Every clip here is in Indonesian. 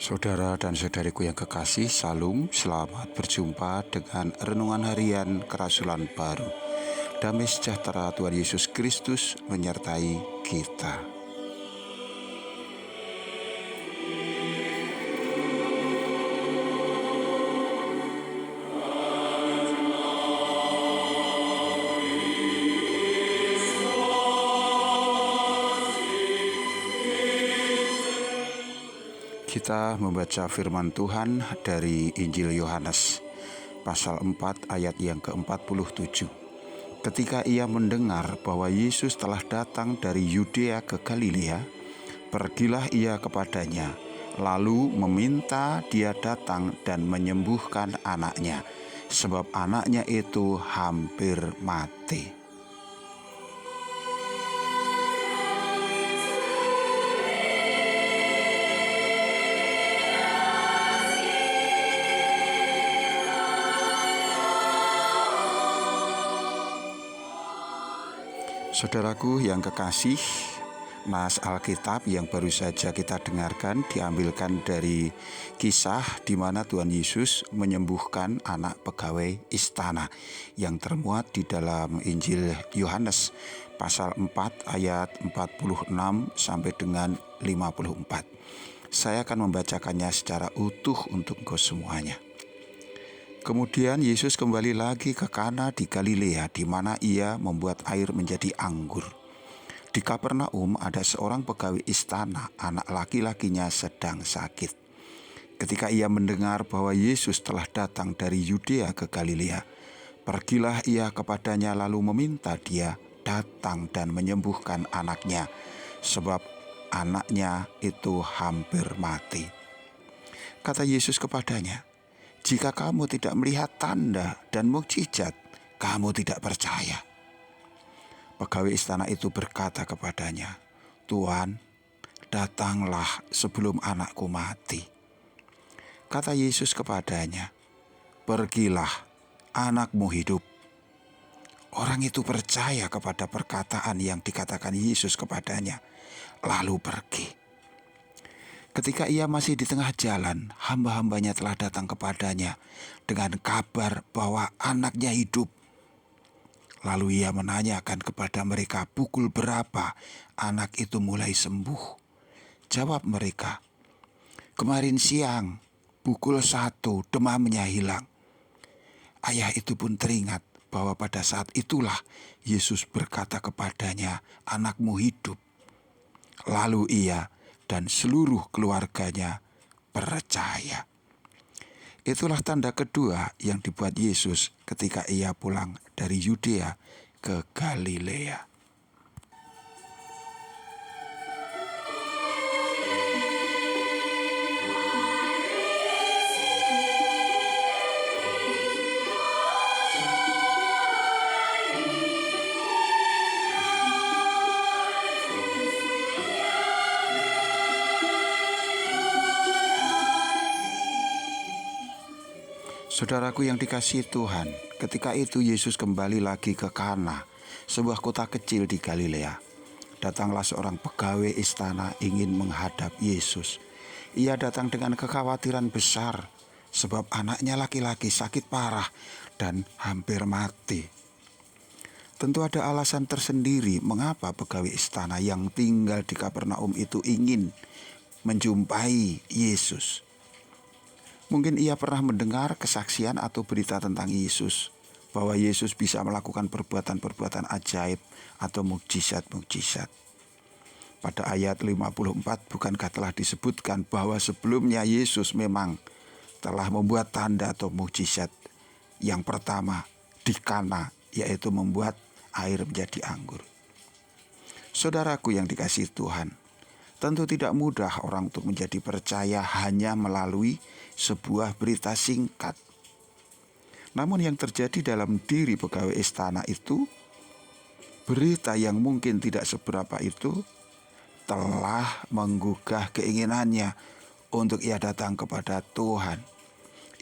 Saudara dan saudariku yang kekasih, Salam, selamat berjumpa dengan Renungan Harian Kerasulan Baru. Damai sejahtera Tuhan Yesus Kristus menyertai kita. Kita membaca firman Tuhan dari Injil Yohanes pasal 4 ayat yang ke-47. Ketika ia mendengar bahwa Yesus telah datang dari Yudea ke Galilea, pergilah ia kepadanya, lalu meminta dia datang dan menyembuhkan anaknya, sebab anaknya itu hampir mati. Saudaraku yang kekasih, nas Alkitab yang baru saja kita dengarkan diambilkan dari kisah di mana Tuhan Yesus menyembuhkan anak pegawai istana yang termuat di dalam Injil Yohanes pasal 4 ayat 46 sampai dengan 54. Saya akan membacakannya secara utuh untuk engkau semuanya. Kemudian Yesus kembali lagi ke Kana di Galilea, di mana ia membuat air menjadi anggur. Di Kapernaum ada seorang pegawai istana, anak laki-lakinya sedang sakit. Ketika ia mendengar bahwa Yesus telah datang dari Yudea ke Galilea, pergilah ia kepadanya lalu meminta dia datang dan menyembuhkan anaknya, sebab anaknya itu hampir mati. Kata Yesus kepadanya, "Jika kamu tidak melihat tanda dan mukjizat, kamu tidak percaya." Pegawai istana itu berkata kepadanya, "Tuan, datanglah sebelum anakku mati." Kata Yesus kepadanya, "Pergilah, anakmu hidup." Orang itu percaya kepada perkataan yang dikatakan Yesus kepadanya, lalu pergi. Ketika ia masih di tengah jalan, hamba-hambanya telah datang kepadanya dengan kabar bahwa anaknya hidup. Lalu ia menanyakan kepada mereka pukul berapa anak itu mulai sembuh. Jawab mereka, "Kemarin siang, pukul 1 demamnya hilang." Ayah itu pun teringat bahwa pada saat itulah Yesus berkata kepadanya, "Anakmu hidup." Lalu ia dan seluruh keluarganya percaya. Itulah tanda kedua yang dibuat Yesus ketika ia pulang dari Yudea ke Galilea. Saudaraku yang dikasihi Tuhan, ketika itu Yesus kembali lagi ke Kana, sebuah kota kecil di Galilea. Datanglah seorang pegawai istana ingin menghadap Yesus. Ia datang dengan kekhawatiran besar, sebab anaknya laki-laki sakit parah dan hampir mati. Tentu ada alasan tersendiri mengapa pegawai istana yang tinggal di Kapernaum itu ingin menjumpai Yesus. Mungkin ia pernah mendengar kesaksian atau berita tentang Yesus, bahwa Yesus bisa melakukan perbuatan-perbuatan ajaib atau mukjizat-mukjizat. Pada ayat 54 bukankah telah disebutkan bahwa sebelumnya Yesus memang telah membuat tanda atau mukjizat. Yang pertama di Kana, yaitu membuat air menjadi anggur. Saudaraku yang dikasihi Tuhan, tentu tidak mudah orang untuk menjadi percaya hanya melalui sebuah berita singkat. Namun yang terjadi dalam diri pegawai istana itu, berita yang mungkin tidak seberapa itu, telah menggugah keinginannya untuk ia datang kepada Tuhan.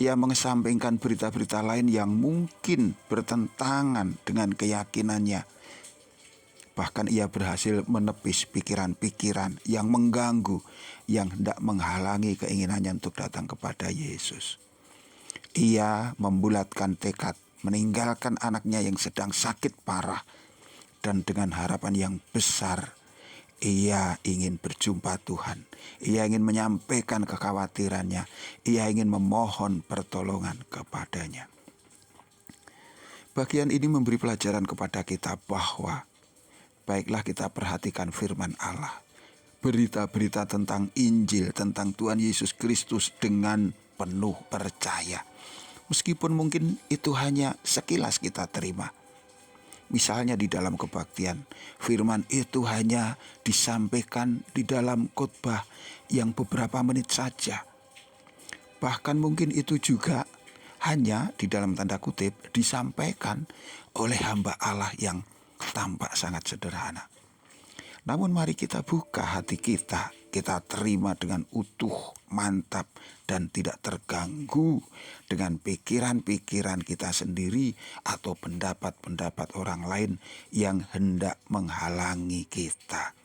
Ia mengesampingkan berita-berita lain yang mungkin bertentangan dengan keyakinannya. Bahkan ia berhasil menepis pikiran-pikiran yang mengganggu, yang hendak menghalangi keinginannya untuk datang kepada Yesus. Ia membulatkan tekad meninggalkan anaknya yang sedang sakit parah, dan dengan harapan yang besar ia ingin berjumpa Tuhan. Ia ingin menyampaikan kekhawatirannya. Ia ingin memohon pertolongan kepadanya. Bagian ini memberi pelajaran kepada kita bahwa baiklah kita perhatikan firman Allah. Berita-berita tentang Injil, tentang Tuhan Yesus Kristus dengan penuh percaya. Meskipun mungkin itu hanya sekilas kita terima. Misalnya di dalam kebaktian, firman itu hanya disampaikan di dalam khotbah yang beberapa menit saja. Bahkan mungkin itu juga hanya di dalam tanda kutip disampaikan oleh hamba Allah yang tampak sangat sederhana. Namun mari kita buka hati kita terima dengan utuh, mantap, dan tidak terganggu dengan pikiran-pikiran kita sendiri atau pendapat-pendapat orang lain yang hendak menghalangi kita.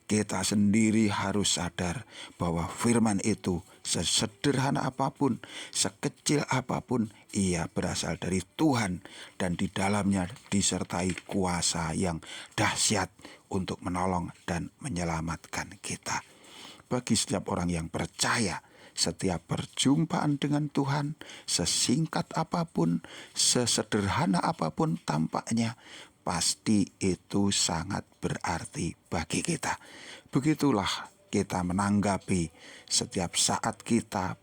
Kita sendiri harus sadar bahwa firman itu sesederhana apapun, sekecil apapun, ia berasal dari Tuhan dan di dalamnya disertai kuasa yang dahsyat untuk menolong dan menyelamatkan kita. Bagi setiap orang yang percaya, setiap perjumpaan dengan Tuhan, sesingkat apapun, sesederhana apapun tampaknya, pasti itu sangat berarti bagi kita. Begitulah kita menanggapi setiap saat kita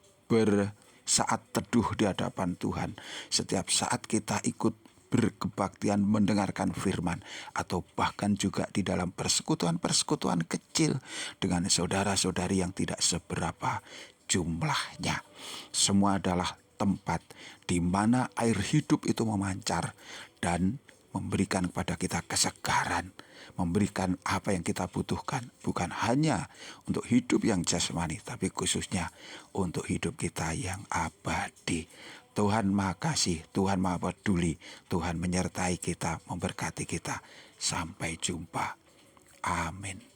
saat teduh di hadapan Tuhan, setiap saat kita ikut berkebaktian mendengarkan firman, atau bahkan juga di dalam persekutuan-persekutuan kecil dengan saudara-saudari yang tidak seberapa jumlahnya. Semua adalah tempat di mana air hidup itu memancar dan memberikan kepada kita kesegaran, memberikan apa yang kita butuhkan, bukan hanya untuk hidup yang jasmani, tapi khususnya untuk hidup kita yang abadi. Tuhan Maha Kasih, Tuhan Maha Peduli, Tuhan menyertai kita, memberkati kita. Sampai jumpa. Amin.